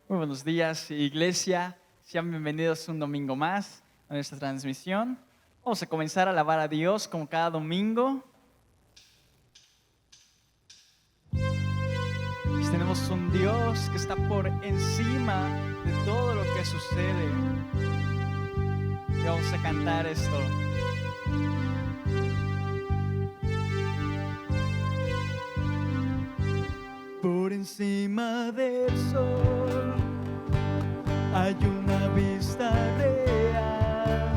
Muy buenos días, iglesia. Sean bienvenidos un domingo más a nuestra transmisión. Vamos a comenzar a alabar a Dios como cada domingo. Pues tenemos un Dios que está por encima de todo lo que sucede. Y vamos a cantar esto. Por encima del sol hay una vista real,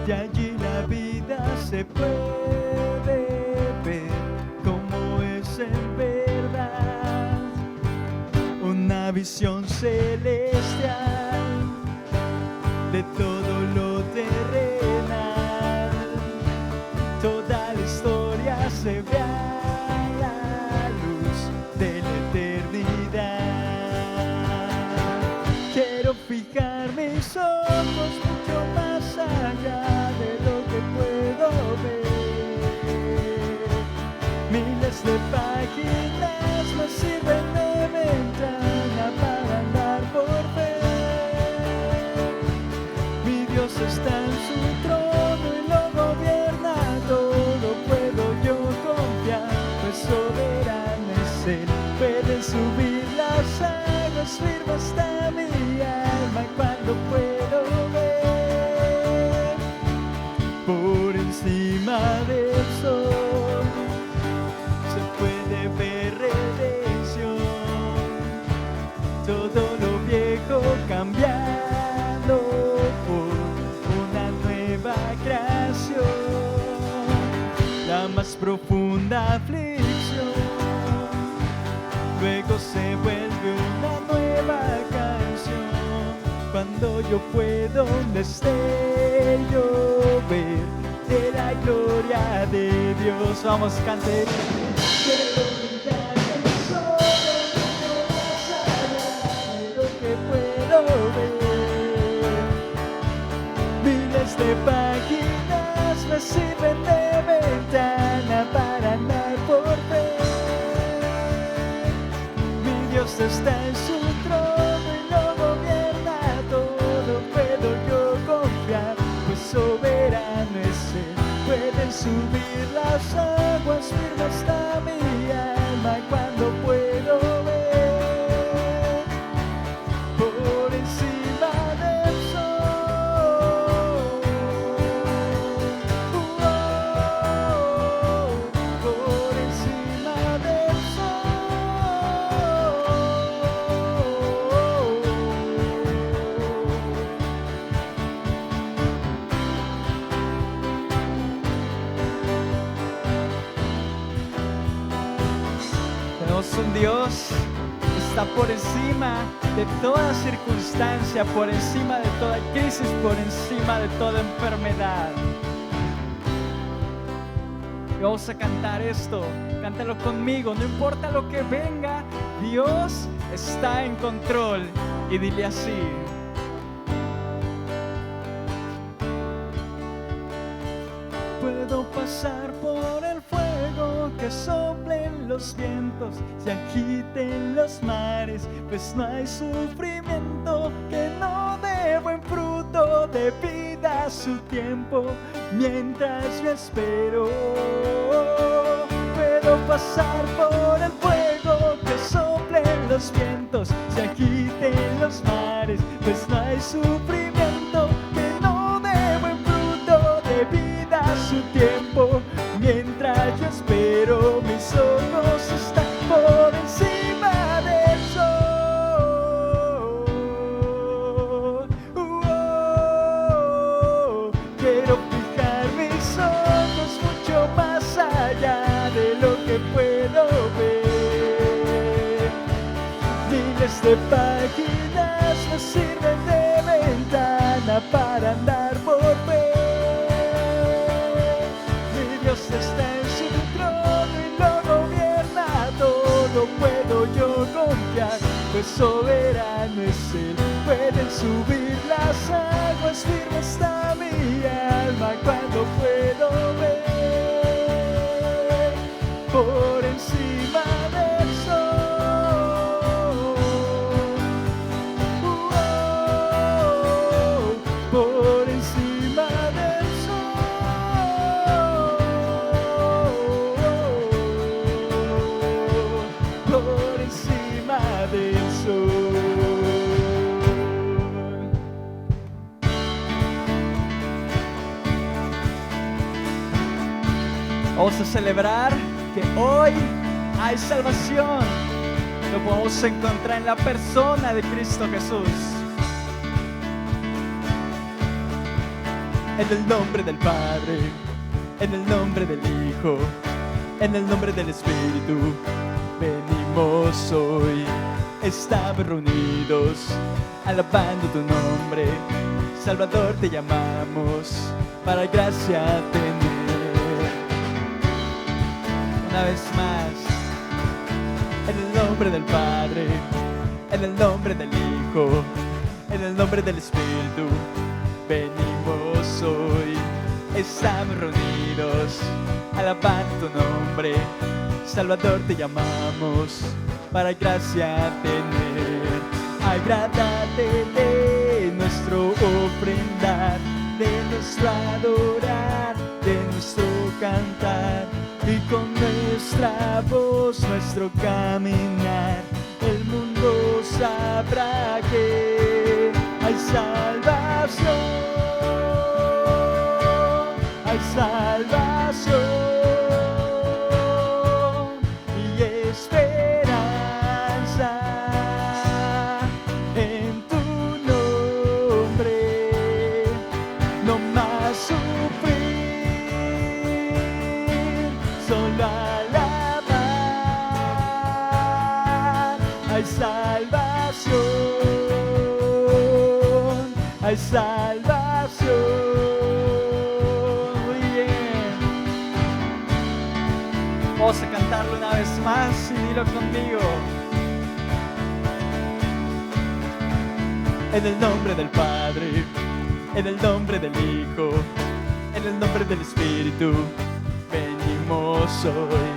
de allí la vida se puede ver como es en verdad, una visión celestial de todo lo terrenal, toda la historia se ve a la luz de la eternidad. Quiero fijar mis ojos mucho más allá de lo que puedo ver. Miles de páginas me sirven de ventana para andar por ver. Mi Dios está en su trono y lo gobierna todo. Puedo yo confiar, pues soberano es Él. Pueden subir las aguas firmes hasta mi alma cuando puedo ver. Por encima del sol se puede ver redención, todo lo viejo cambiando por una nueva creación, la más profunda aflicción luego se vuelve una nueva canción, cuando yo puedo un destello ver de la gloria de Dios. Vamos, cante. Quiero brillar el sol, más allá de lo que puedo ver. Miles de páginas me sirven de ventana para andar por ver. Mi Dios está en su trono y lo gobierna todo. Puedo yo confiar, pues soberano es Él. Pueden subir las aguas firmes hasta mi alma cuando puedo ver. Por encima del sol, por encima del sol. Tenemos un Dios que está por encima de toda circunstancia, por encima de toda crisis, por encima de toda enfermedad. Y vamos a cantar esto, cántalo conmigo, no importa lo que venga, Dios está en control. Y dile así. Puedo pasar por el fuego, que soplen los vientos, se agiten los mares, pues no hay sufrimiento que no dé buen fruto, de vida a su tiempo, mientras yo espero. Puedo pasar por el fuego, que soplen los vientos, se agiten los mares, pues no hay sufrimiento que no dé buen fruto, de vida a su tiempo, mientras yo espero. Mis ojos están por encima del sol. Quiero fijar mis ojos mucho más allá de páginas me sirven de ventana para andar por fe. Mi Dios está en su trono y lo gobierna todo. Puedo yo confiar, pues soberano es Él. Pueden subir las aguas, firme está mi alma cuando puedo ver por encima del sol. Por encima del sol. Por encima del sol. Vamos a celebrar que hoy hay salvación. Lo podemos encontrar en la persona de Cristo Jesús. En el nombre del Padre, en el nombre del Hijo, en el nombre del Espíritu, venimos hoy. Estamos reunidos, alabando tu nombre. Salvador te llamamos, para gracia tener. Una vez más, en el nombre del Padre, en el nombre del Hijo, en el nombre del Espíritu, venimos hoy. Estamos reunidos, alabando tu nombre. Salvador te llamamos, para gracia tener. Agrádate de nuestro ofrendar, de nuestro adorar, de nuestro cantar. Y con nuestra voz, nuestro caminar, el mundo sabrá que hay salvación, hay salvación y esperanza en tu nombre. No más sufrir, solo alabar. Hay salvación, hay salvación. Muy bien. Vamos a cantarlo una vez más y dilo conmigo. En el nombre del Padre, en el nombre del Hijo, en el nombre del Espíritu, venimos hoy.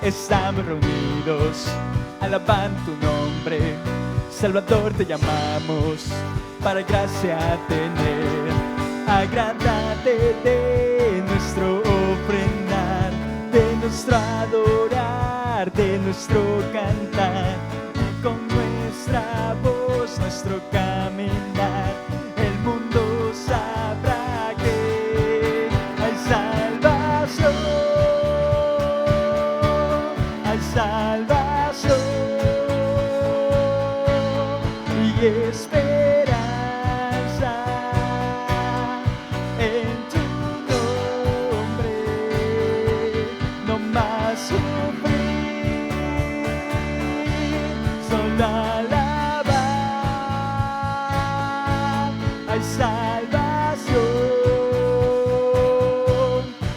Estamos reunidos, alabando tu nombre. Salvador te llamamos, para gracia tener. Agrádate de nuestro ofrendar, de nuestro adorar, de nuestro cantar. Y con nuestra voz, nuestro caminar, el mundo sabrá que hay salvación, hay salvación y esperanza en tu nombre. No más sufrir, solo alabar. Hay salvación,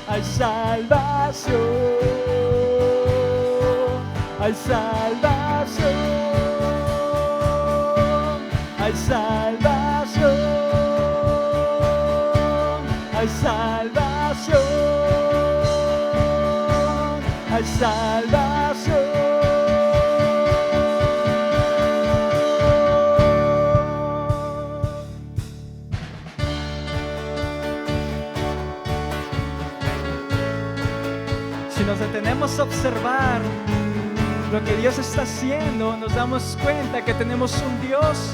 hay salvación, hay salvación, hay salvación, hay salvación, hay salvación. Si nos detenemos a observar lo que Dios está haciendo, nos damos cuenta que tenemos un Dios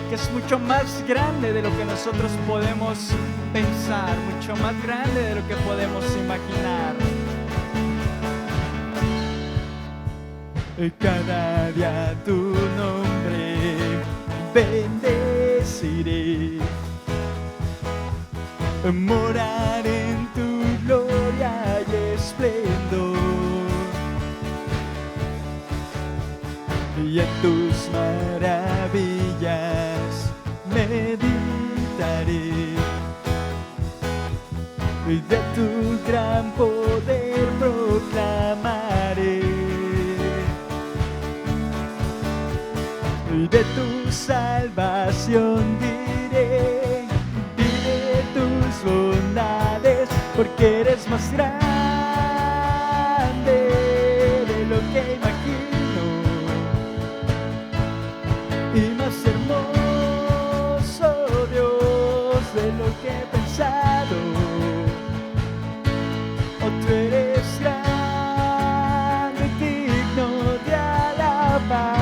que es mucho más grande de lo que nosotros podemos pensar, mucho más grande de lo que podemos imaginar. Cada día tu nombre bendeciré, morar en tu gloria y esplendor, y en tus maravillas gran poder proclamaré. Y de tu salvación diré, y de tus bondades, porque eres más grande de lo que imagino y más hermoso, Dios, de lo que he pensado. Oh, tú eres grande y digno de alabar.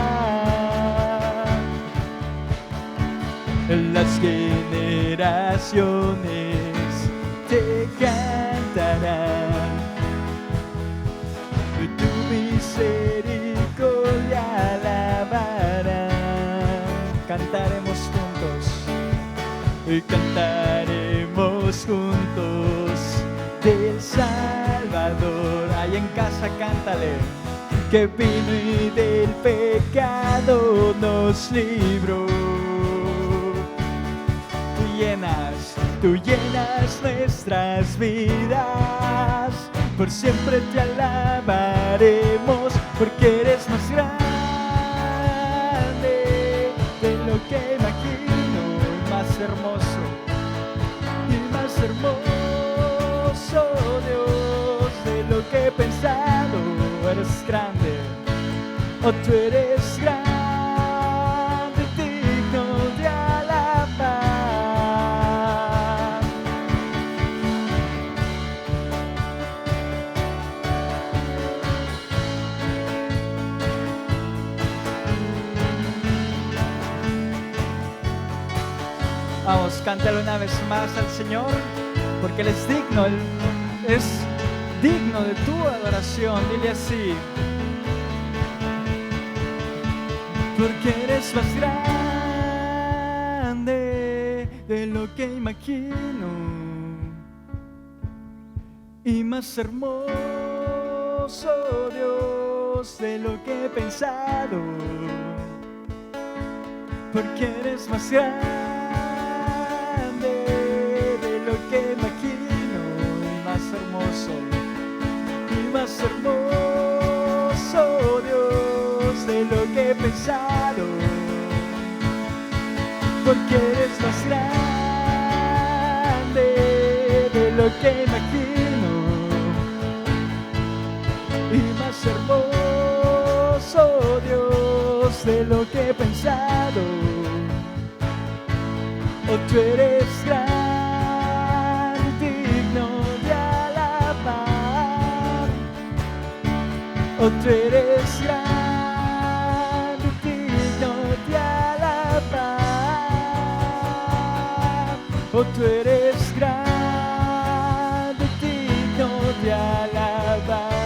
Las generaciones te cantarán, tu misericordia alabarán. Cantaremos juntos, y cantaremos juntos del Salvador. Ahí en casa cántale, que vino y del pecado nos libró. Tú llenas nuestras vidas, por siempre te alabaremos, porque eres más grande de lo que imagino, y más hermoso, Dios, de lo que he pensado. Eres grande, oh, tú eres grande, digno de alabar. Vamos, cántalo una vez más al Señor, porque Él es digno, Él es digno de tu adoración. Dile así: porque eres más grande de lo que imagino y más hermoso, Dios, de lo que he pensado, porque eres más grande de lo que imagino y más hermoso, Dios, de lo que he pensado, porque eres más grande de lo que imagino y más hermoso, Dios, de lo que he pensado. Oh, tú eres grande, digno de alabar. Oh, tú eres grande, digno de alabar. Oh, tú eres grande, digno de alabar.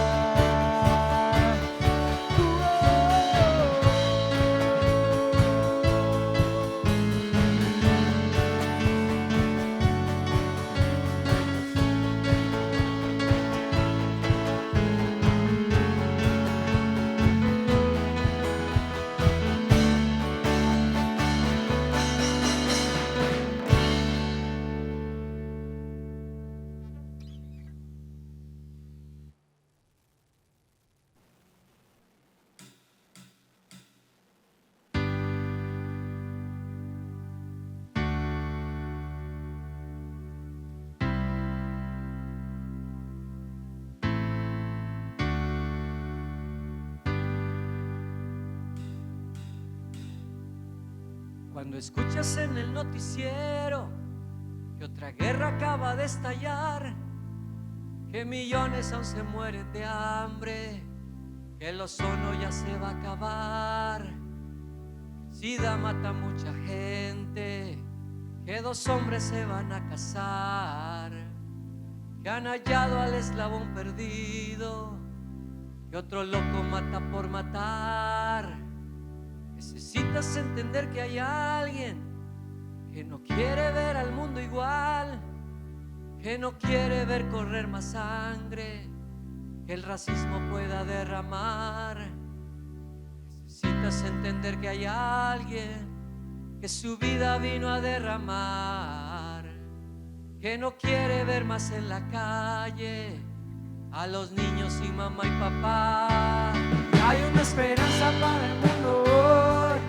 Cuando escuchas en el noticiero que otra guerra acaba de estallar, que millones aún se mueren de hambre, que el ozono ya se va a acabar, el SIDA mata a mucha gente, que 2 hombres se van a casar, que han hallado al eslabón perdido, que otro loco mata por matar. Necesitas entender que hay alguien que no quiere ver al mundo igual, que no quiere ver correr más sangre, que el racismo pueda derramar. Necesitas entender que hay alguien que su vida vino a derramar, que no quiere ver más en la calle a los niños sin mamá y papá. Hay una esperanza para el mundo hoy.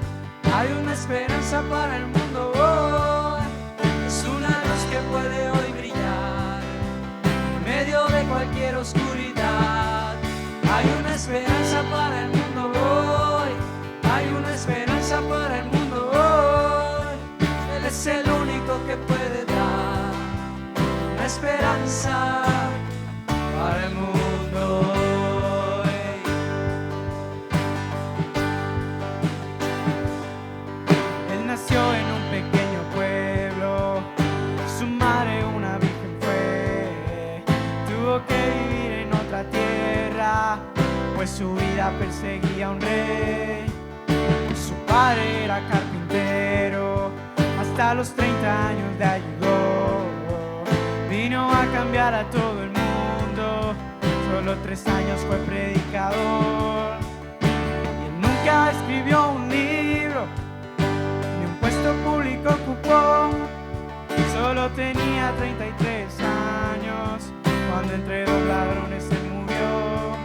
Hay una esperanza para el mundo hoy. Es una luz que puede hoy brillar en medio de cualquier oscuridad. Hay una esperanza para el mundo hoy. Hay una esperanza para el mundo hoy. Él es el único que puede dar una esperanza para el mundo hoy. Él nació en un pequeño pueblo, su madre una virgen fue. Tuvo que vivir en otra tierra, pues su vida perseguía a un rey. Su padre era carpintero, hasta los 30 años de ayudó. Vino a cambiar a todo el mundo, solo 3 años fue predicador. Y él nunca escribió un libro, ni un puesto público ocupó. Solo tenía 33 años, cuando entre 2 ladrones se murió.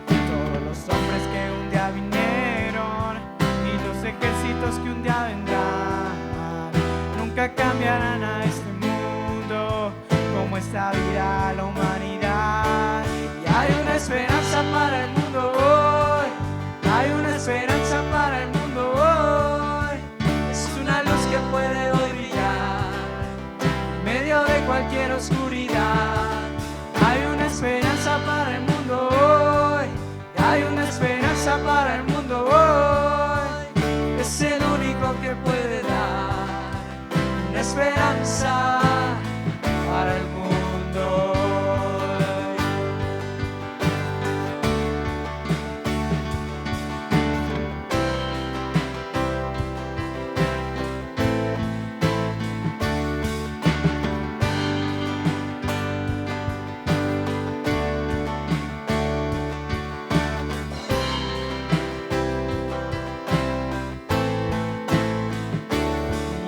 Todos los hombres que un día vinieron y los ejércitos que un día vendrán, nunca cambiarán a este mundo como esta vida a la humanidad. Y hay una esperanza para el mundo hoy. Hay una esperanza para el mundo hoy. Es una luz que puede hoy brillar en medio de cualquier oscuridad. Hay una esperanza para el mundo hoy. Hay una esperanza para el mundo hoy. Es el único que puede dar una esperanza para el mundo hoy.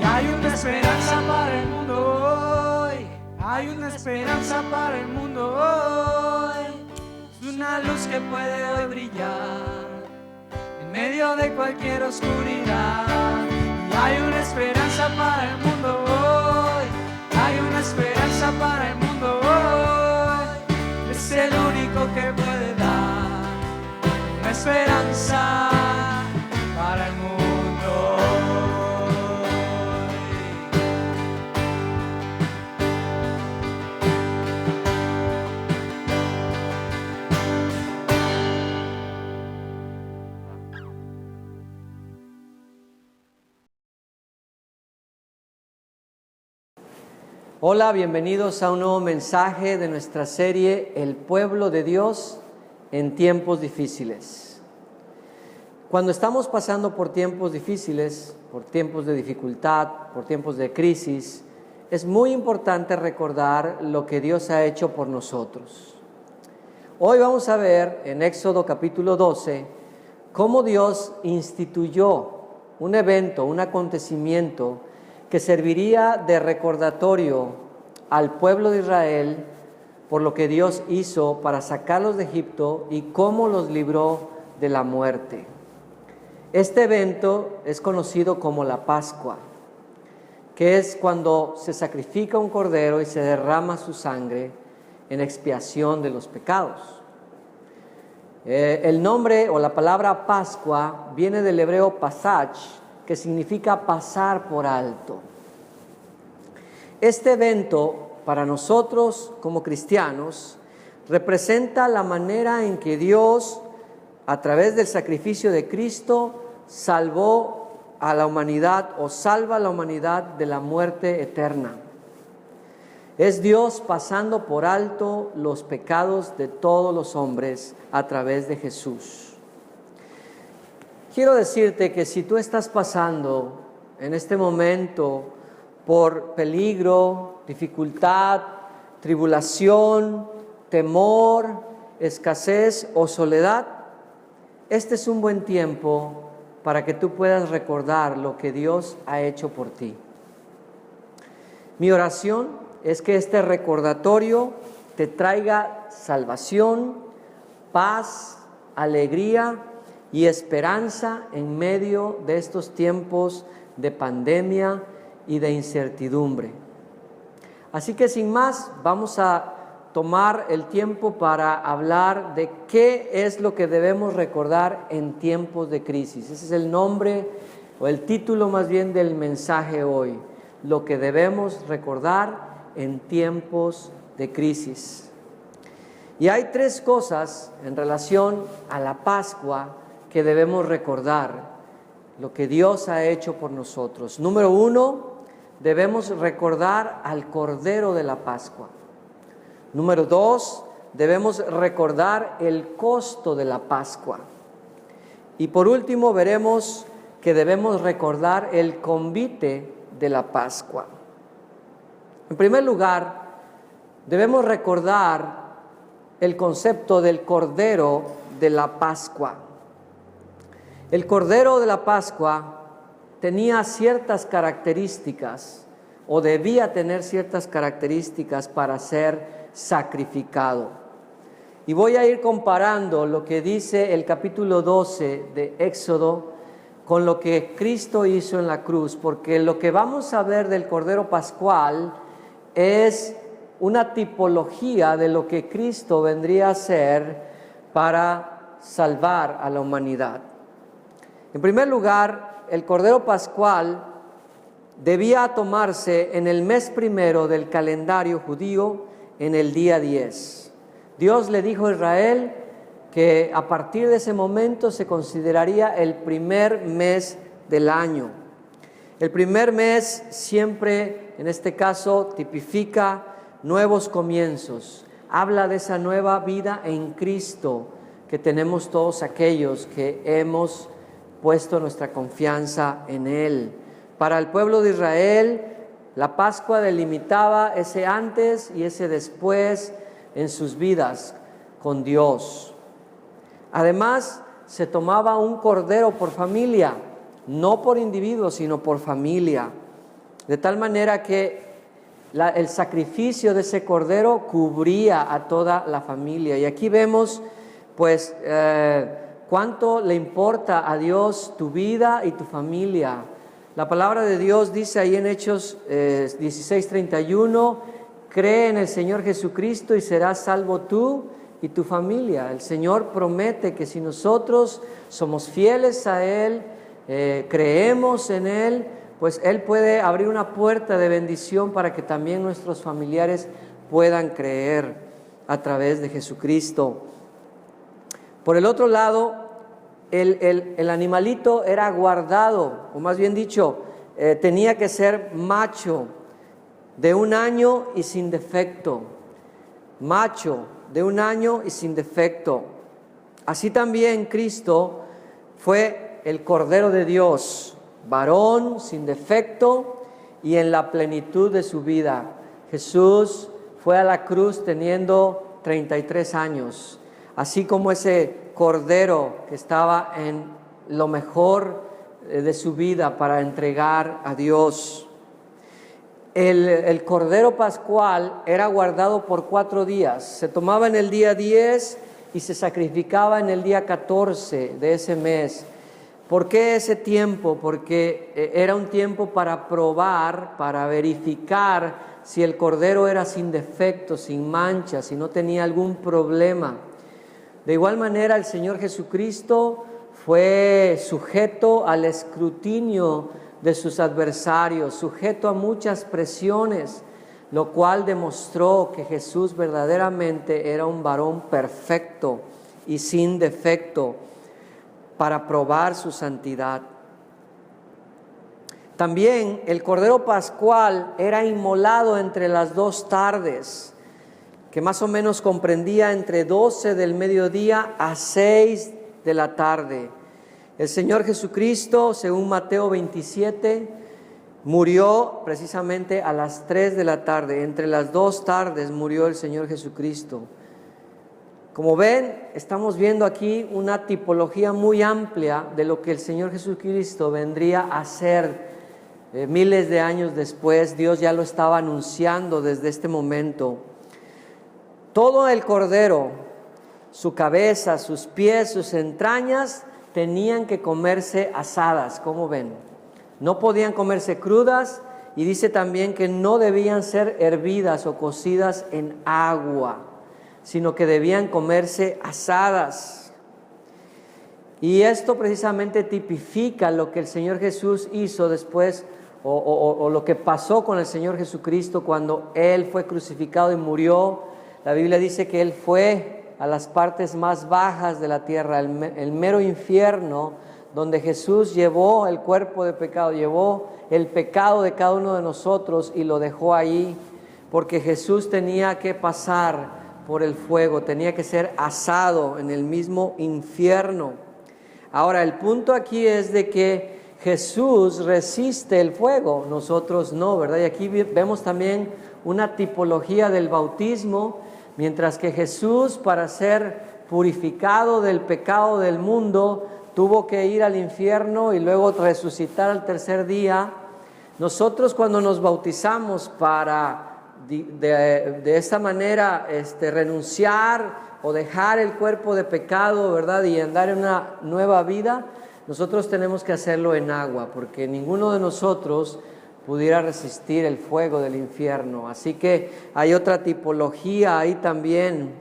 Hay una esperanza para el mundo hoy. Hay una esperanza para el mundo hoy. Es una luz que puede hoy brillar en medio de cualquier oscuridad. Y hay una esperanza para el mundo hoy. Hay una esperanza para el mundo hoy. Es el único que puede dar una esperanza para el mundo hoy. Hola, bienvenidos a un nuevo mensaje de nuestra serie El pueblo de Dios en tiempos difíciles. Cuando estamos pasando por tiempos difíciles, por tiempos de dificultad, por tiempos de crisis, es muy importante recordar lo que Dios ha hecho por nosotros. Hoy vamos a ver en Éxodo capítulo 12 cómo Dios instituyó un evento, un acontecimiento que serviría de recordatorio al pueblo de Israel por lo que Dios hizo para sacarlos de Egipto y cómo los libró de la muerte. Este evento es conocido como la Pascua, que es cuando se sacrifica un cordero y se derrama su sangre en expiación de los pecados. El nombre o la palabra Pascua viene del hebreo pasach, que significa pasar por alto. Este evento, para nosotros como cristianos, representa la manera en que Dios, a través del sacrificio de Cristo, salvó a la humanidad o salva a la humanidad de la muerte eterna. Es Dios pasando por alto los pecados de todos los hombres a través de Jesús. Quiero decirte que si tú estás pasando en este momento por peligro, dificultad, tribulación, temor, escasez o soledad, este es un buen tiempo para que tú puedas recordar lo que Dios ha hecho por ti. Mi oración es que este recordatorio te traiga salvación, paz, alegría y esperanza en medio de estos tiempos de pandemia y de incertidumbre. Así que sin más, vamos a tomar el tiempo para hablar de qué es lo que debemos recordar en tiempos de crisis. Ese es el nombre o el título más bien del mensaje hoy, lo que debemos recordar en tiempos de crisis. Y hay tres cosas en relación a la Pascua que debemos recordar, lo que Dios ha hecho por nosotros. Número uno, debemos recordar al Cordero de la Pascua. Número dos, debemos recordar el costo de la Pascua. Y por último, veremos que debemos recordar el convite de la Pascua. En primer lugar, debemos recordar el concepto del Cordero de la Pascua. El Cordero de la Pascua tenía ciertas características, o debía tener ciertas características para ser sacrificado. Y voy a ir comparando lo que dice el capítulo 12 de Éxodo con lo que Cristo hizo en la cruz, porque lo que vamos a ver del Cordero Pascual es una tipología de lo que Cristo vendría a hacer para salvar a la humanidad. En primer lugar, el Cordero Pascual debía tomarse en el mes primero del calendario judío, en el día 10. Dios le dijo a Israel que a partir de ese momento se consideraría el primer mes del año. El primer mes siempre, en este caso, tipifica nuevos comienzos. Habla de esa nueva vida en Cristo que tenemos todos aquellos que hemos puesto nuestra confianza en Él. Para el pueblo de Israel, la Pascua delimitaba ese antes y ese después en sus vidas con Dios. Además, se tomaba un cordero por familia, no por individuo, sino por familia. De tal manera que el sacrificio de ese cordero cubría a toda la familia. Y aquí vemos, pues, cuánto le importa a Dios tu vida y tu familia. La palabra de Dios dice ahí en Hechos 16:31, cree en el Señor Jesucristo y serás salvo tú y tu familia. El Señor promete que si nosotros somos fieles a Él, creemos en Él, pues Él puede abrir una puerta de bendición para que también nuestros familiares puedan creer a través de Jesucristo. Por el otro lado, el animalito era guardado, o más bien dicho, tenía que ser macho, de 1 año y sin defecto. Macho, de 1 año y sin defecto. Así también Cristo fue el Cordero de Dios, varón, sin defecto y en la plenitud de su vida. Jesús fue a la cruz teniendo 33 años, así como ese Cordero que estaba en lo mejor de su vida para entregar a Dios. El Cordero Pascual era guardado por 4 días. Se tomaba en el día 10 y se sacrificaba en el día 14 de ese mes. ¿Por qué ese tiempo? Porque era un tiempo para probar, para verificar si el Cordero era sin defecto, sin mancha, si no tenía algún problema. De igual manera, el Señor Jesucristo fue sujeto al escrutinio de sus adversarios, sujeto a muchas presiones, lo cual demostró que Jesús verdaderamente era un varón perfecto y sin defecto para probar su santidad. También el Cordero Pascual era inmolado entre las 2 tardes, que más o menos comprendía entre 12 del mediodía a 6 de la tarde. El Señor Jesucristo, según Mateo 27, murió precisamente a las 3 de la tarde. Entre las 2 tardes murió el Señor Jesucristo. Como ven, estamos viendo aquí una tipología muy amplia de lo que el Señor Jesucristo vendría a hacer miles de años después, Dios ya lo estaba anunciando desde este momento. Todo el cordero, su cabeza, sus pies, sus entrañas, tenían que comerse asadas, ¿cómo ven? No podían comerse crudas, y dice también que no debían ser hervidas o cocidas en agua, sino que debían comerse asadas. Y esto precisamente tipifica lo que el Señor Jesús hizo después, o lo que pasó con el Señor Jesucristo cuando Él fue crucificado y murió. La Biblia dice que Él fue a las partes más bajas de la tierra, el mero infierno, donde Jesús llevó el cuerpo de pecado, llevó el pecado de cada uno de nosotros y lo dejó ahí, porque Jesús tenía que pasar por el fuego, tenía que ser asado en el mismo infierno. Ahora, el punto aquí es de que Jesús resiste el fuego, nosotros no, ¿verdad? Y aquí vemos también una tipología del bautismo. Mientras que Jesús, para ser purificado del pecado del mundo, tuvo que ir al infierno y luego resucitar al tercer día, nosotros cuando nos bautizamos para de esta manera renunciar o dejar el cuerpo de pecado, ¿verdad? Y andar en una nueva vida, nosotros tenemos que hacerlo en agua, porque ninguno de nosotros pudiera resistir el fuego del infierno. Así que hay otra tipología ahí también.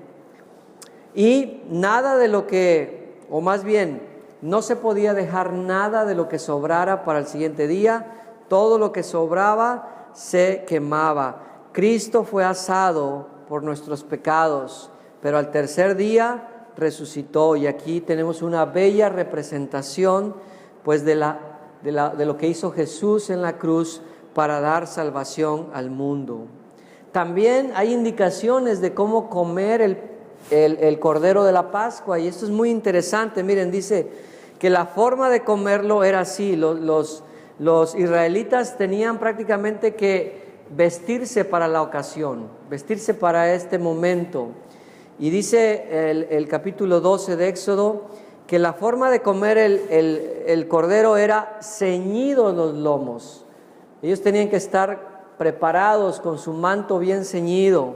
Y nada de lo que, o más bien, no se podía dejar nada de lo que sobrara para el siguiente día. Todo lo que sobraba se quemaba. Cristo fue asado por nuestros pecados, pero al tercer día resucitó. Y aquí tenemos una bella representación pues de lo que hizo Jesús en la cruz para dar salvación al mundo. También hay indicaciones de cómo comer el cordero de la Pascua, y esto es muy interesante. Miren, dice que la forma de comerlo era así. Los israelitas tenían prácticamente que vestirse para la ocasión, vestirse para este momento. Y dice el capítulo 12 de Éxodo que la forma de comer el cordero era ceñidos los lomos. Ellos tenían que estar preparados con su manto bien ceñido,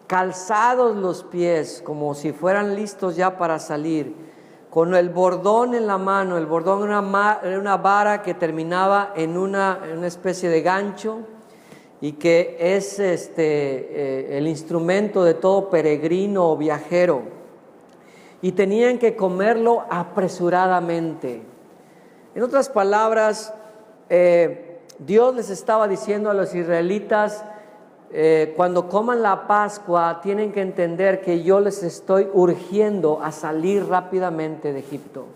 calzados los pies como si fueran listos ya para salir, con el bordón en la mano. El bordón era una vara que terminaba en una especie de gancho, y que es el instrumento de todo peregrino o viajero. Y tenían que comerlo apresuradamente. En otras palabras, Dios les estaba diciendo a los israelitas, cuando coman la Pascua, tienen que entender que yo les estoy urgiendo a salir rápidamente de Egipto.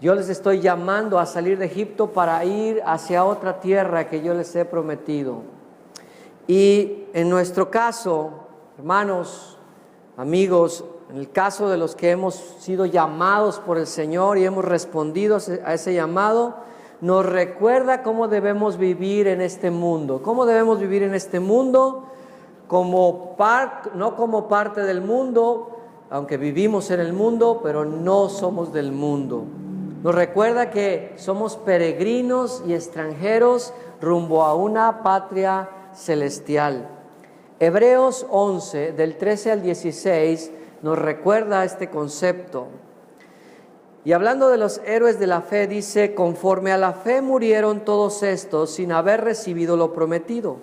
Yo les estoy llamando a salir de Egipto para ir hacia otra tierra que yo les he prometido. Y en nuestro caso, hermanos, amigos, en el caso de los que hemos sido llamados por el Señor y hemos respondido a ese llamado, nos recuerda cómo debemos vivir en este mundo. ¿Cómo debemos vivir en este mundo? No como parte del mundo, aunque vivimos en el mundo, pero no somos del mundo. Nos recuerda que somos peregrinos y extranjeros rumbo a una patria celestial. Hebreos 11, del 13 al 16, nos recuerda este concepto. Y hablando de los héroes de la fe, dice: conforme a la fe murieron todos estos sin haber recibido lo prometido,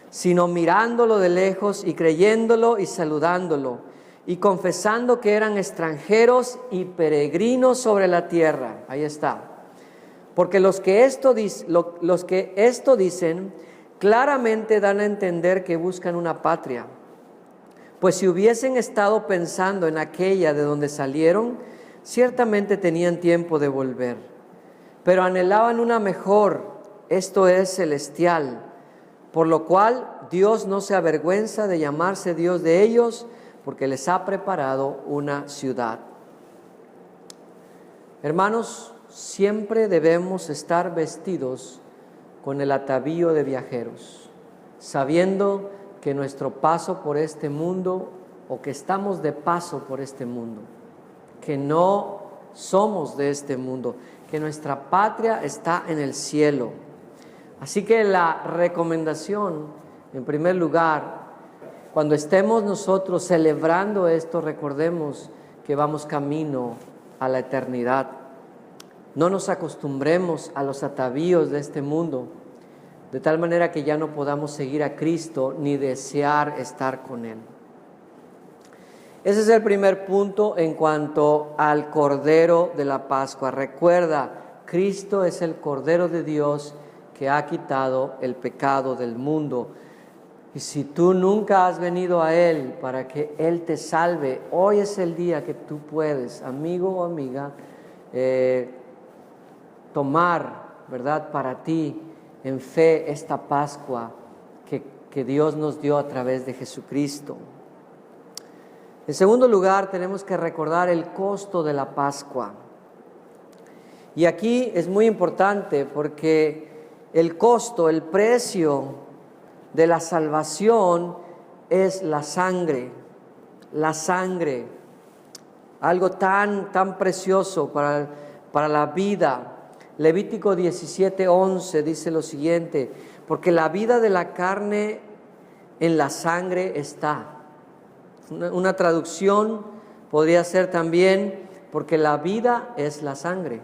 sino mirándolo de lejos y creyéndolo y saludándolo, y confesando que eran extranjeros y peregrinos sobre la tierra. Ahí está. Porque los que esto dicen claramente dan a entender que buscan una patria. Pues si hubiesen estado pensando en aquella de donde salieron, ciertamente tenían tiempo de volver. Pero anhelaban una mejor, esto es celestial, por lo cual Dios no se avergüenza de llamarse Dios de ellos, porque les ha preparado una ciudad. Hermanos, siempre debemos estar vestidos con el atavío de viajeros, sabiendo que nuestro paso por este mundo, o que estamos de paso por este mundo, que no somos de este mundo, que nuestra patria está en el cielo. Así que la recomendación, en primer lugar, cuando estemos nosotros celebrando esto, recordemos que vamos camino a la eternidad. No nos acostumbremos a los atavíos de este mundo, de tal manera que ya no podamos seguir a Cristo ni desear estar con Él. Ese es el primer punto en cuanto al Cordero de la Pascua. Recuerda, Cristo es el Cordero de Dios que ha quitado el pecado del mundo. Y si tú nunca has venido a Él para que Él te salve, hoy es el día que tú puedes, amigo o amiga, tomar, ¿verdad?, para ti en fe esta Pascua que Dios nos dio a través de Jesucristo. En segundo lugar, tenemos que recordar el costo de la Pascua. Y aquí es muy importante porque el costo, el precio de la salvación es la sangre, algo tan precioso para la vida. Levítico 17:11 dice lo siguiente: porque la vida de la carne en la sangre está. Una traducción podría ser también: porque la vida es la sangre.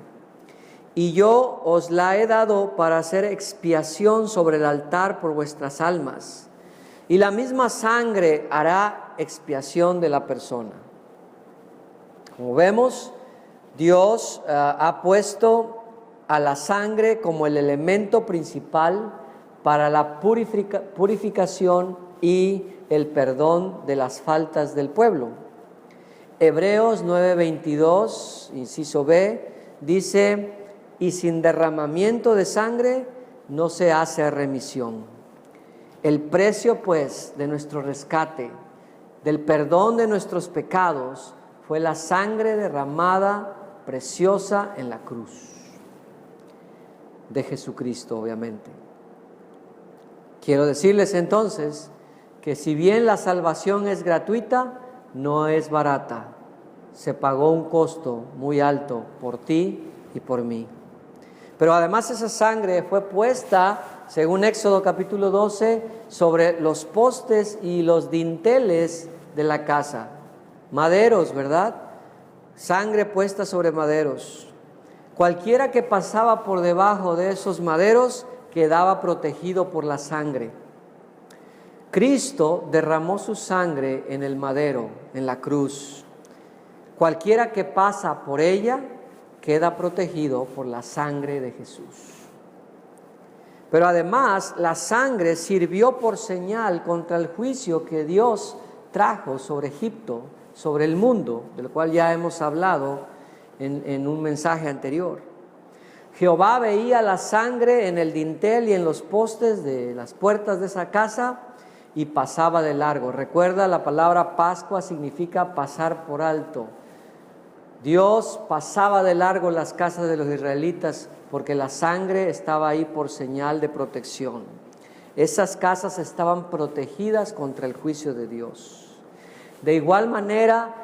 Y yo os la he dado para hacer expiación sobre el altar por vuestras almas. Y la misma sangre hará expiación de la persona. Como vemos, Dios ha puesto a la sangre como el elemento principal para la purificación y el perdón de las faltas del pueblo. Hebreos 9:22, inciso B, dice: y sin derramamiento de sangre no se hace remisión. El precio, pues, de nuestro rescate, del perdón de nuestros pecados, fue la sangre derramada, preciosa, en la cruz de Jesucristo, obviamente. Quiero decirles entonces que si bien la salvación es gratuita, no es barata. Se pagó un costo muy alto por ti y por mí. Pero además esa sangre fue puesta, según Éxodo capítulo 12, sobre los postes y los dinteles de la casa. Maderos, ¿verdad? Sangre puesta sobre maderos. Cualquiera que pasaba por debajo de esos maderos quedaba protegido por la sangre. Cristo derramó su sangre en el madero, en la cruz. Cualquiera que pasa por ella queda protegido por la sangre de Jesús. Pero además, la sangre sirvió por señal contra el juicio que Dios trajo sobre Egipto, sobre el mundo, del cual ya hemos hablado en un mensaje anterior. Jehová veía la sangre en el dintel y en los postes de las puertas de esa casa y pasaba de largo. Recuerda, la palabra Pascua significa pasar por alto. Dios pasaba de largo las casas de los israelitas porque la sangre estaba ahí por señal de protección. Esas casas estaban protegidas contra el juicio de Dios. De igual manera,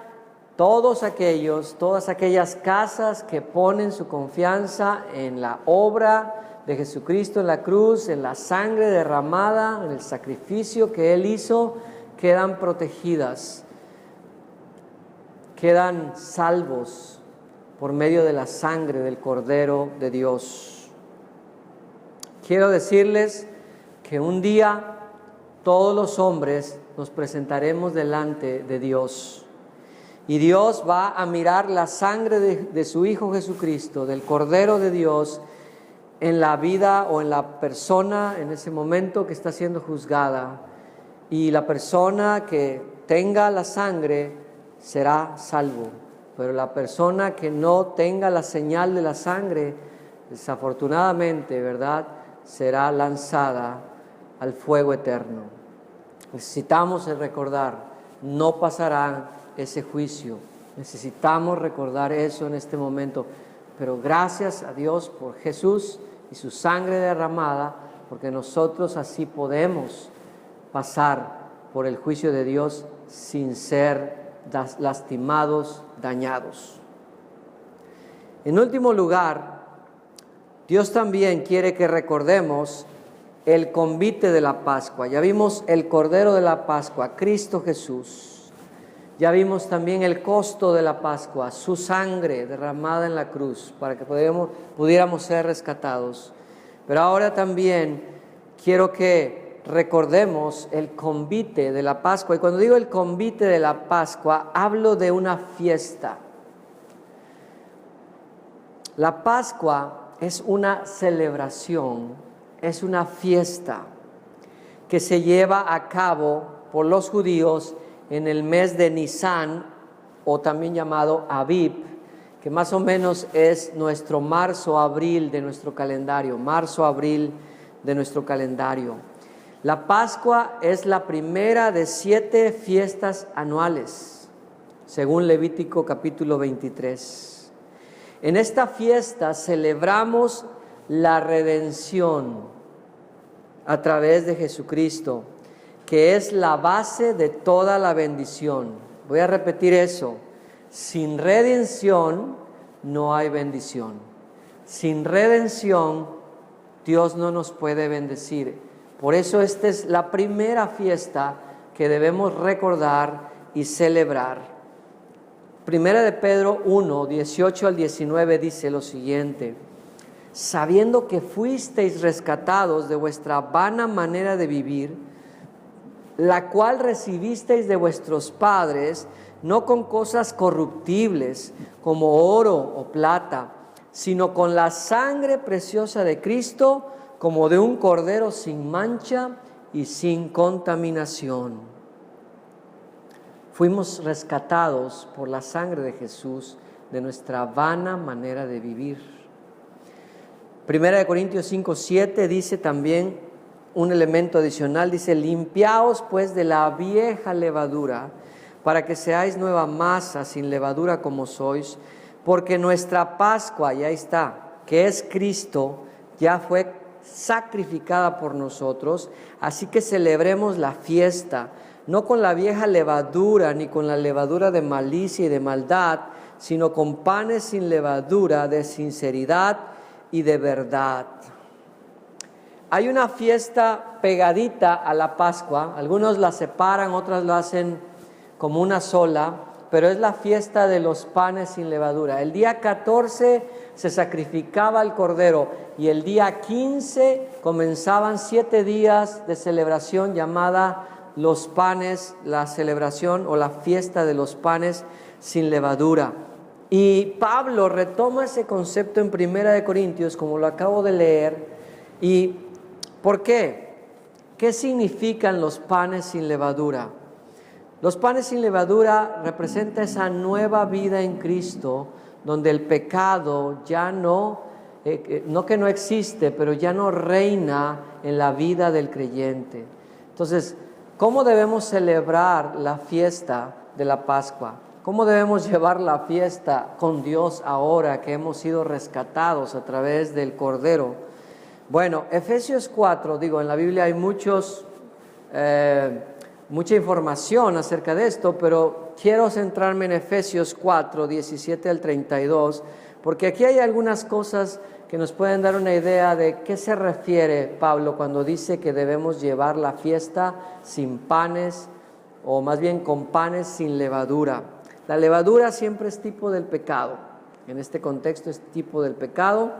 todas aquellas casas que ponen su confianza en la obra de Jesucristo en la cruz, en la sangre derramada, en el sacrificio que Él hizo, quedan protegidas. Quedan salvos por medio de la sangre del Cordero de Dios. Quiero decirles que un día todos los hombres nos presentaremos delante de Dios. Y Dios va a mirar la sangre de su Hijo Jesucristo, del Cordero de Dios, en la vida o en la persona en ese momento que está siendo juzgada. Y la persona que tenga la sangre será salvo, pero la persona que no tenga la señal de la sangre, desafortunadamente, ¿verdad?, será lanzada al fuego eterno. Necesitamos recordar, no pasará ese juicio. Necesitamos recordar eso en este momento, pero gracias a Dios por Jesús y su sangre derramada, porque nosotros así podemos pasar por el juicio de Dios sin ser lastimados, dañados. En último lugar, Dios también quiere que recordemos el convite de la Pascua, ya vimos el Cordero de la Pascua, Cristo Jesús. Ya vimos también el costo de la Pascua, su sangre derramada en la cruz para que pudiéramos ser rescatados. Pero ahora también quiero que recordemos el convite de la Pascua. Y cuando digo el convite de la Pascua, hablo de una fiesta. La Pascua es una celebración, es una fiesta que se lleva a cabo por los judíos en el mes de Nisan, o también llamado Abib, que más o menos es nuestro marzo-abril de nuestro calendario, marzo-abril de nuestro calendario. La Pascua es la primera de 7 fiestas anuales, según Levítico capítulo 23. En esta fiesta celebramos la redención a través de Jesucristo, que es la base de toda la bendición. Voy a repetir eso. Sin redención no hay bendición. Sin redención Dios no nos puede bendecir. Por eso esta es la primera fiesta que debemos recordar y celebrar. Primera de Pedro 1, 18 al 19 dice lo siguiente: sabiendo que fuisteis rescatados de vuestra vana manera de vivir, la cual recibisteis de vuestros padres, no con cosas corruptibles como oro o plata, sino con la sangre preciosa de Cristo, como de un cordero sin mancha y sin contaminación. Fuimos rescatados por la sangre de Jesús de nuestra vana manera de vivir. Primera de Corintios 5, 7 dice también un elemento adicional, dice: limpiaos pues de la vieja levadura, para que seáis nueva masa sin levadura como sois, porque nuestra Pascua, ya está, que es Cristo, ya fue sacrificada por nosotros, así que celebremos la fiesta, no con la vieja levadura, ni con la levadura de malicia y de maldad, sino con panes sin levadura, de sinceridad y de verdad. Hay una fiesta pegadita a la Pascua, algunos la separan, otras lo hacen como una sola, pero es la fiesta de los panes sin levadura. El día 14 se sacrificaba el cordero y el día 15 comenzaban 7 días de celebración llamada los panes, la celebración o la fiesta de los panes sin levadura. Y Pablo retoma ese concepto en Primera de Corintios, como lo acabo de leer. ¿Y por qué? ¿Qué significan los panes sin levadura? Los panes sin levadura representan esa nueva vida en Cristo, donde el pecado ya no que no existe, pero ya no reina en la vida del creyente. Entonces, ¿cómo debemos celebrar la fiesta de la Pascua? ¿Cómo debemos llevar la fiesta con Dios ahora que hemos sido rescatados a través del Cordero? Bueno, Efesios 4, en la Biblia hay mucha información acerca de esto, pero quiero centrarme en Efesios 4, 17 al 32, porque aquí hay algunas cosas que nos pueden dar una idea de qué se refiere Pablo cuando dice que debemos llevar la fiesta sin panes, o más bien con panes sin levadura. La levadura siempre es tipo del pecado, en este contexto es tipo del pecado,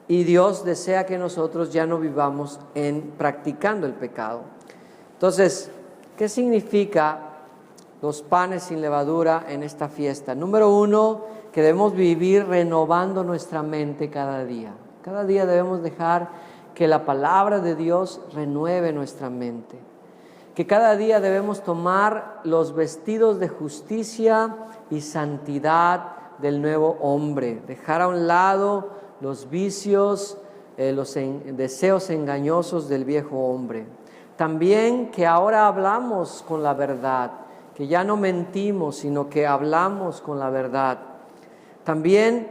y Dios desea que nosotros ya no vivamos practicando el pecado. Entonces, ¿qué significa los panes sin levadura en esta fiesta? Número 1, que debemos vivir renovando nuestra mente cada día. Cada día debemos dejar que la palabra de Dios renueve nuestra mente. Que cada día debemos tomar los vestidos de justicia y santidad del nuevo hombre. Dejar a un lado los vicios, los deseos engañosos del viejo hombre. También que ahora hablamos con la verdad, que ya no mentimos, sino que hablamos con la verdad. También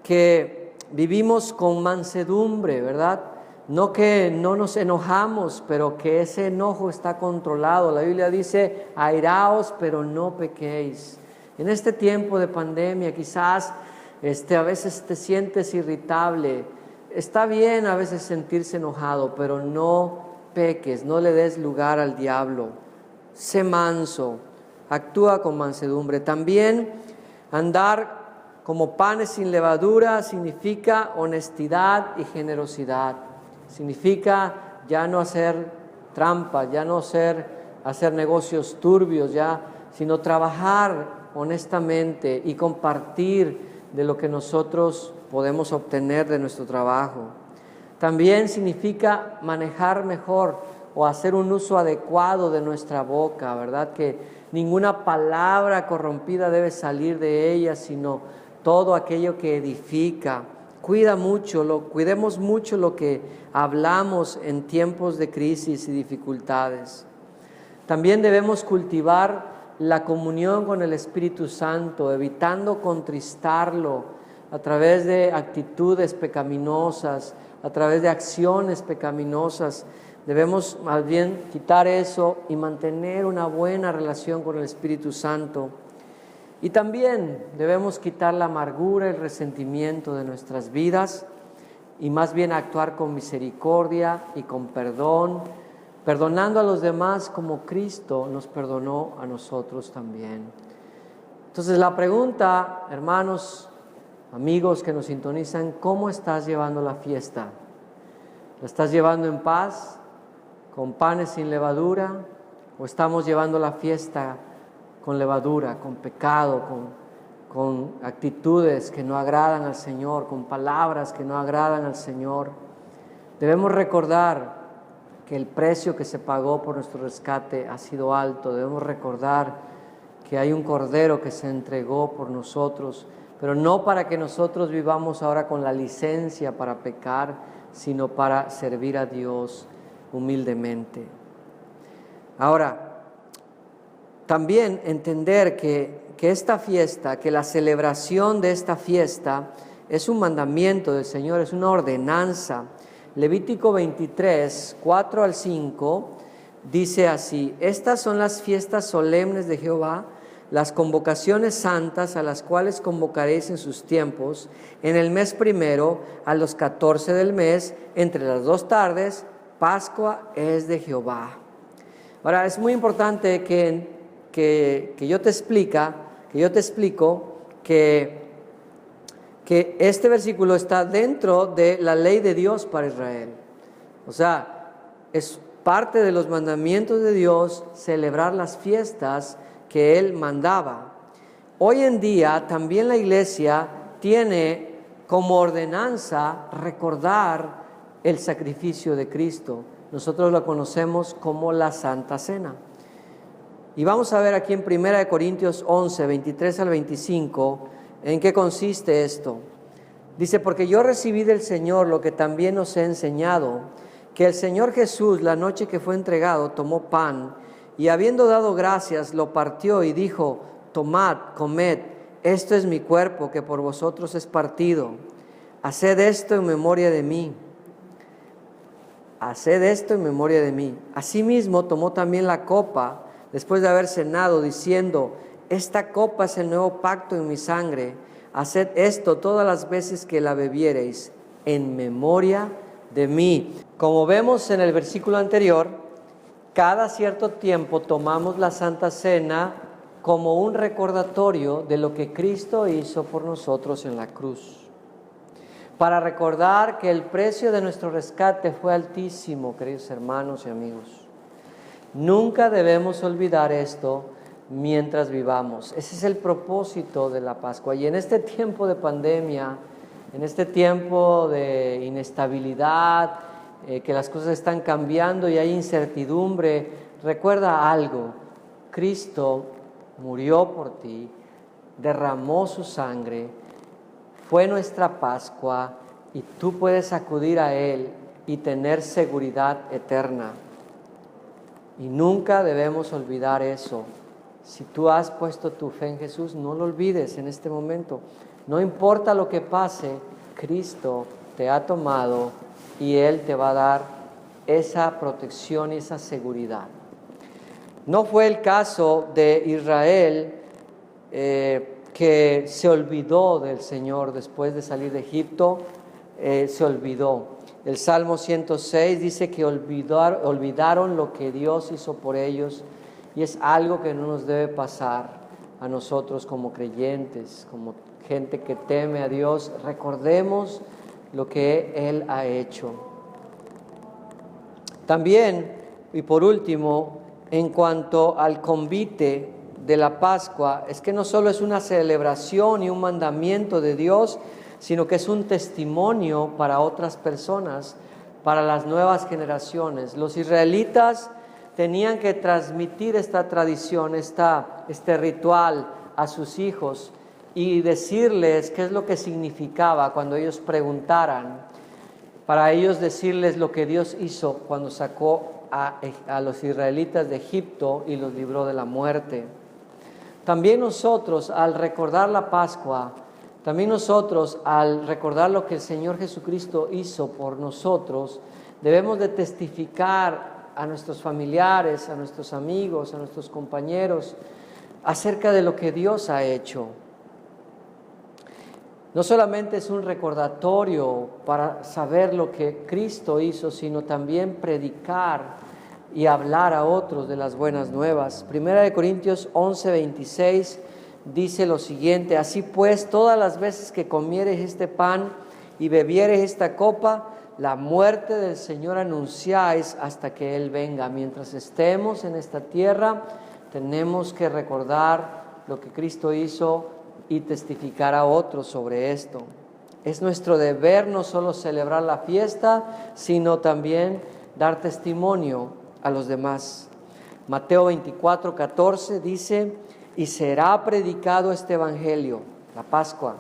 que vivimos con mansedumbre, ¿verdad? No que no nos enojamos, pero que ese enojo está controlado. La Biblia dice: airaos, pero no pequéis. En este tiempo de pandemia quizás a veces te sientes irritable, está bien a veces sentirse enojado, pero no peques, no le des lugar al diablo. Sé manso, actúa con mansedumbre. También andar como panes sin levadura significa honestidad y generosidad. Significa ya no hacer trampas, ya no hacer negocios turbios, sino trabajar honestamente y compartir de lo que nosotros podemos obtener de nuestro trabajo. También significa manejar mejor o hacer un uso adecuado de nuestra boca, ¿verdad? Que ninguna palabra corrompida debe salir de ella, sino todo aquello que edifica. Cuidemos mucho lo que hablamos en tiempos de crisis y dificultades. También debemos cultivar la comunión con el Espíritu Santo, evitando contristarlo a través de actitudes pecaminosas, a través de acciones pecaminosas. Debemos más bien quitar eso y mantener una buena relación con el Espíritu Santo. Y también debemos quitar la amargura, el resentimiento de nuestras vidas y más bien actuar con misericordia y con perdón, perdonando a los demás como Cristo nos perdonó a nosotros también. Entonces la pregunta, hermanos, amigos que nos sintonizan, ¿cómo estás llevando la fiesta? ¿La estás llevando en paz, con panes sin levadura? ¿O estamos llevando la fiesta con levadura, con pecado, con actitudes que no agradan al Señor, con palabras que no agradan al Señor? Debemos recordar que el precio que se pagó por nuestro rescate ha sido alto. Debemos recordar que hay un Cordero que se entregó por nosotros, pero no para que nosotros vivamos ahora con la licencia para pecar, sino para servir a Dios humildemente. Ahora, también entender que esta fiesta, que la celebración de esta fiesta es un mandamiento del Señor, es una ordenanza. Levítico 23, 4 al 5, dice así: estas son las fiestas solemnes de Jehová, las convocaciones santas a las cuales convocaréis en sus tiempos, en el mes primero, a los 14 del mes, entre las 2 tardes, Pascua es de Jehová. Ahora, es muy importante que yo te explico que este versículo está dentro de la ley de Dios para Israel. O sea, es parte de los mandamientos de Dios celebrar las fiestas que Él mandaba. Hoy en día también la iglesia tiene como ordenanza recordar el sacrificio de Cristo. Nosotros lo conocemos como la Santa Cena. Y vamos a ver aquí en 1 Corintios 11, 23 al 25, ¿en qué consiste esto? Dice: porque yo recibí del Señor lo que también os he enseñado, que el Señor Jesús, la noche que fue entregado, tomó pan, y habiendo dado gracias, lo partió y dijo: tomad, comed, esto es mi cuerpo que por vosotros es partido. Haced esto en memoria de mí. Haced esto en memoria de mí. Asimismo tomó también la copa, después de haber cenado, diciendo: esta copa es el nuevo pacto en mi sangre. Haced esto todas las veces que la bebiereis, en memoria de mí. Como vemos en el versículo anterior, cada cierto tiempo tomamos la Santa Cena como un recordatorio de lo que Cristo hizo por nosotros en la cruz. Para recordar que el precio de nuestro rescate fue altísimo, queridos hermanos y amigos. Nunca debemos olvidar esto mientras vivamos. Ese es el propósito de la Pascua. Y en este tiempo de pandemia, en este tiempo de inestabilidad, que las cosas están cambiando y hay incertidumbre, recuerda algo: Cristo murió por ti, derramó su sangre, fue nuestra Pascua, y tú puedes acudir a Él y tener seguridad eterna. Y nunca debemos olvidar eso. Si tú has puesto tu fe en Jesús, no lo olvides en este momento. No importa lo que pase, Cristo te ha tomado y Él te va a dar esa protección y esa seguridad. No fue el caso de Israel que se olvidó del Señor después de salir de Egipto. se olvidó. El Salmo 106 dice que olvidaron lo que Dios hizo por ellos, y es algo que no nos debe pasar a nosotros como creyentes, como gente que teme a Dios. Recordemos lo que Él ha hecho. También, y por último, en cuanto al convite de la Pascua, es que no solo es una celebración y un mandamiento de Dios, sino que es un testimonio para otras personas, para las nuevas generaciones. Los israelitas tenían que transmitir esta tradición, este ritual a sus hijos y decirles qué es lo que significaba cuando ellos preguntaran, para ellos decirles lo que Dios hizo cuando sacó a los israelitas de Egipto y los libró de la muerte. También nosotros, al recordar la Pascua, también nosotros, al recordar lo que el Señor Jesucristo hizo por nosotros, debemos de testificar a nuestros familiares, a nuestros amigos, a nuestros compañeros, acerca de lo que Dios ha hecho. No solamente es un recordatorio para saber lo que Cristo hizo, sino también predicar y hablar a otros de las buenas nuevas. 1 Corintios 11:26 dice lo siguiente: así pues, todas las veces que comiereis este pan y bebiereis esta copa, la muerte del Señor anunciáis hasta que Él venga. Mientras estemos en esta tierra, tenemos que recordar lo que Cristo hizo y testificar a otros sobre esto. Es nuestro deber no solo celebrar la fiesta, sino también dar testimonio a los demás. Mateo 24:14 dice: y será predicado este evangelio, la Pascua,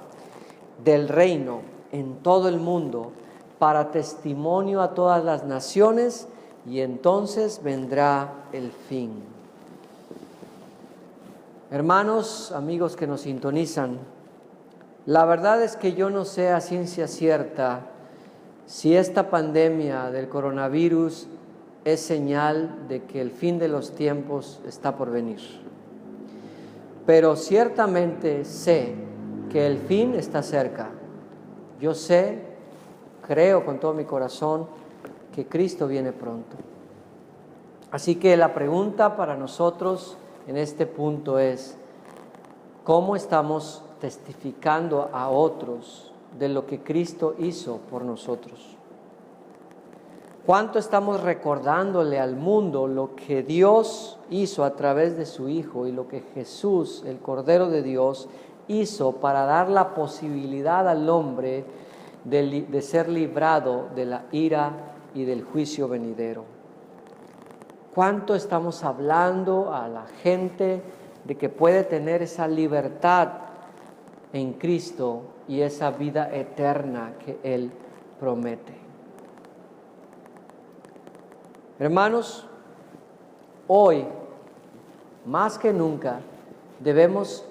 del reino en todo el mundo, para testimonio a todas las naciones, y entonces vendrá el fin. Hermanos, amigos que nos sintonizan, la verdad es que yo no sé a ciencia cierta si esta pandemia del coronavirus es señal de que el fin de los tiempos está por venir. Pero ciertamente sé que el fin está cerca. Yo sé, creo con todo mi corazón, que Cristo viene pronto. Así que la pregunta para nosotros en este punto es: ¿cómo estamos testificando a otros de lo que Cristo hizo por nosotros? ¿Cuánto estamos recordándole al mundo lo que Dios hizo a través de su Hijo y lo que Jesús, el Cordero de Dios, hizo para dar la posibilidad al hombre de ser librado de la ira y del juicio venidero? ¿Cuánto estamos hablando a la gente de que puede tener esa libertad en Cristo y esa vida eterna que Él promete? Hermanos, hoy, más que nunca, debemos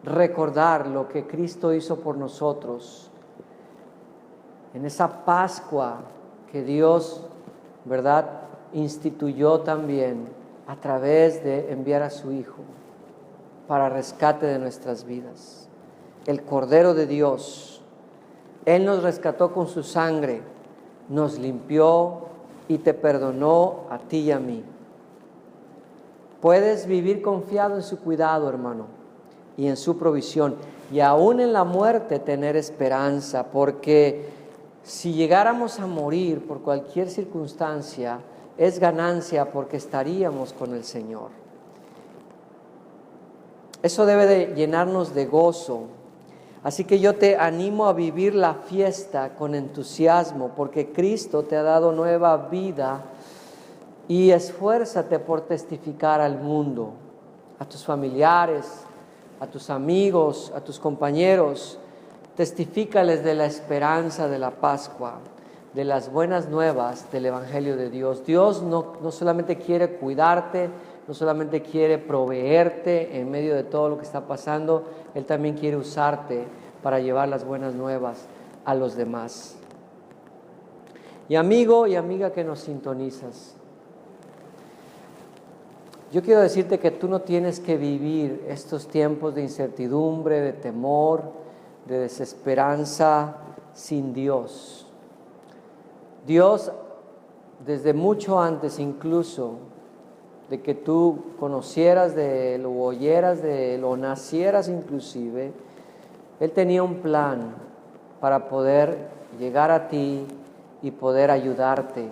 recordar lo que Cristo hizo por nosotros en esa Pascua que Dios, ¿verdad?, instituyó también a través de enviar a su Hijo para rescate de nuestras vidas. El Cordero de Dios, Él nos rescató con su sangre, nos limpió y te perdonó a ti y a mí. Puedes vivir confiado en su cuidado, hermano, y en su provisión, y aún en la muerte tener esperanza, porque si llegáramos a morir por cualquier circunstancia, es ganancia, porque estaríamos con el Señor. Eso debe de llenarnos de gozo. Así que yo te animo a vivir la fiesta con entusiasmo, porque Cristo te ha dado nueva vida, y esfuérzate por testificar al mundo, a tus familiares, a tus amigos, a tus compañeros. Testifícales de la esperanza de la Pascua, de las buenas nuevas del Evangelio de Dios. Dios no solamente quiere cuidarte, no solamente quiere proveerte en medio de todo lo que está pasando, Él también quiere usarte para llevar las buenas nuevas a los demás. Y amigo y amiga que nos sintonizas, yo quiero decirte que tú no tienes que vivir estos tiempos de incertidumbre, de temor, de desesperanza sin Dios. Dios, desde mucho antes incluso de que tú conocieras de Él o oyeras de Él o nacieras inclusive, Él tenía un plan para poder llegar a ti y poder ayudarte.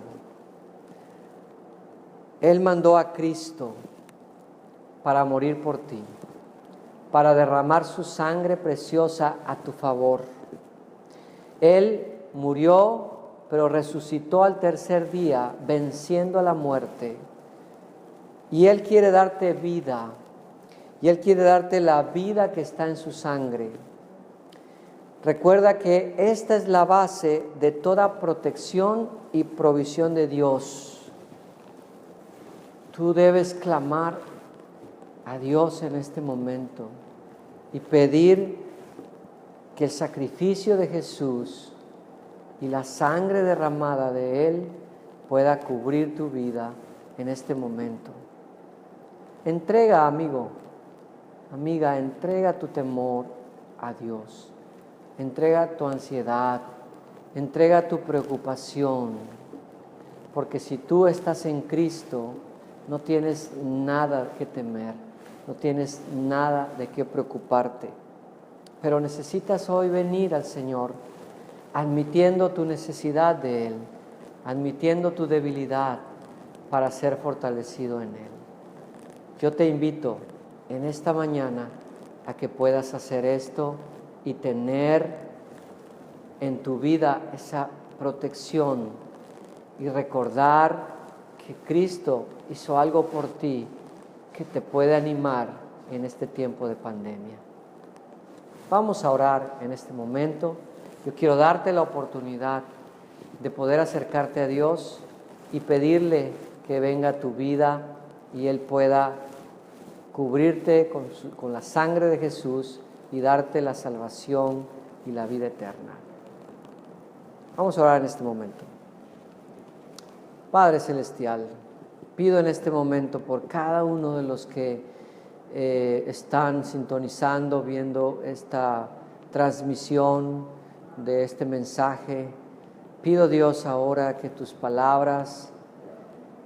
Él mandó a Cristo para morir por ti, para derramar su sangre preciosa a tu favor. Él murió, pero resucitó al tercer día, venciendo a la muerte. Y Él quiere darte vida, y Él quiere darte la vida que está en su sangre. Recuerda que esta es la base de toda protección y provisión de Dios. Tú debes clamar a Dios en este momento y pedir que el sacrificio de Jesús y la sangre derramada de Él pueda cubrir tu vida en este momento. Entrega, amigo, amiga, entrega tu temor a Dios. Entrega tu ansiedad, entrega tu preocupación, porque si tú estás en Cristo, no tienes nada que temer, no tienes nada de qué preocuparte. Pero necesitas hoy venir al Señor, admitiendo tu necesidad de Él, admitiendo tu debilidad para ser fortalecido en Él. Yo te invito en esta mañana a que puedas hacer esto y tener en tu vida esa protección y recordar que Cristo hizo algo por ti que te puede animar en este tiempo de pandemia. Vamos a orar en este momento. Yo quiero darte la oportunidad de poder acercarte a Dios y pedirle que venga a tu vida y Él pueda cubrirte con la sangre de Jesús y darte la salvación y la vida eterna. Vamos a orar en este momento. Padre Celestial, pido en este momento por cada uno de los que están sintonizando, viendo esta transmisión de este mensaje. Pido, Dios, ahora que tus palabras,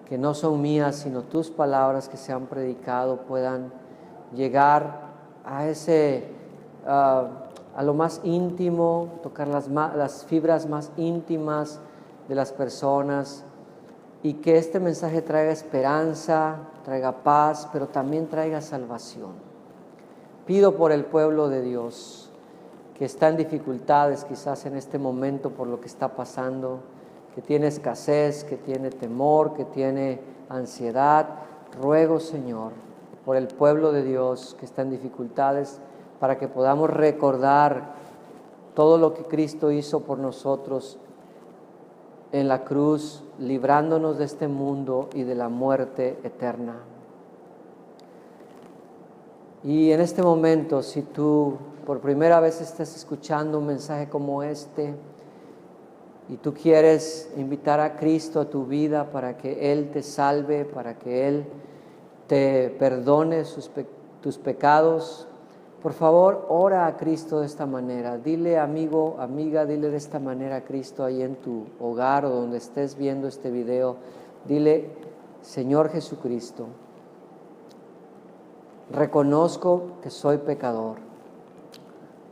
que no son mías, sino tus palabras que se han predicado, puedan llegar a lo más íntimo, tocar las fibras más íntimas de las personas, y que este mensaje traiga esperanza, traiga paz, pero también traiga salvación. Pido por el pueblo de Dios que está en dificultades quizás en este momento por lo que está pasando, que tiene escasez, que tiene temor, que tiene ansiedad. Ruego, Señor, por el pueblo de Dios que está en dificultades, para que podamos recordar todo lo que Cristo hizo por nosotros en la cruz, librándonos de este mundo y de la muerte eterna. Y en este momento, si tú por primera vez estás escuchando un mensaje como este y tú quieres invitar a Cristo a tu vida para que Él te salve, para que Él te perdone tus pecados, por favor, ora a Cristo de esta manera. Dile, amigo, amiga, dile de esta manera a Cristo ahí en tu hogar o donde estés viendo este video. Dile: Señor Jesucristo, reconozco que soy pecador.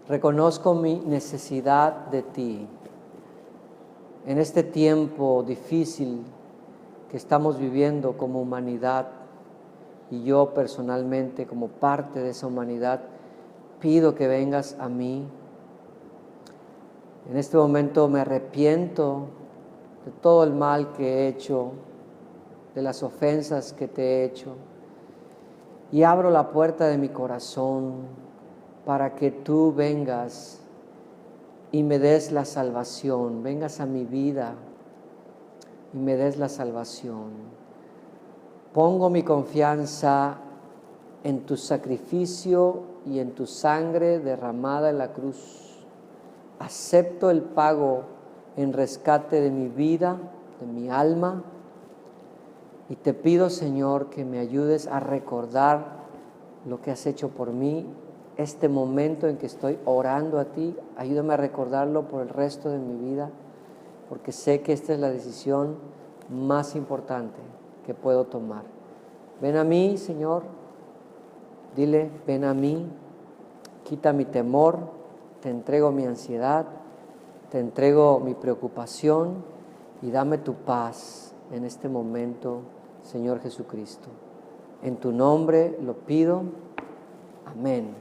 Reconozco mi necesidad de ti. En este tiempo difícil que estamos viviendo como humanidad, y yo personalmente como parte de esa humanidad, pido que vengas a mí. En este momento me arrepiento de todo el mal que he hecho, de las ofensas que te he hecho, y abro la puerta de mi corazón para que tú vengas y me des la salvación, vengas a mi vida y me des la salvación. Pongo mi confianza en tu sacrificio y en tu sangre derramada en la cruz. Acepto el pago en rescate de mi vida, de mi alma, y te pido, Señor, que me ayudes a recordar lo que has hecho por mí. Este momento en que estoy orando a ti, ayúdame a recordarlo por el resto de mi vida. porque sé que esta es la decisión más importante que puedo tomar. Ven a mí, Señor, dile, ven a mí, quita mi temor, te entrego mi ansiedad, te entrego mi preocupación y dame tu paz en este momento, Señor Jesucristo. En tu nombre lo pido. Amén.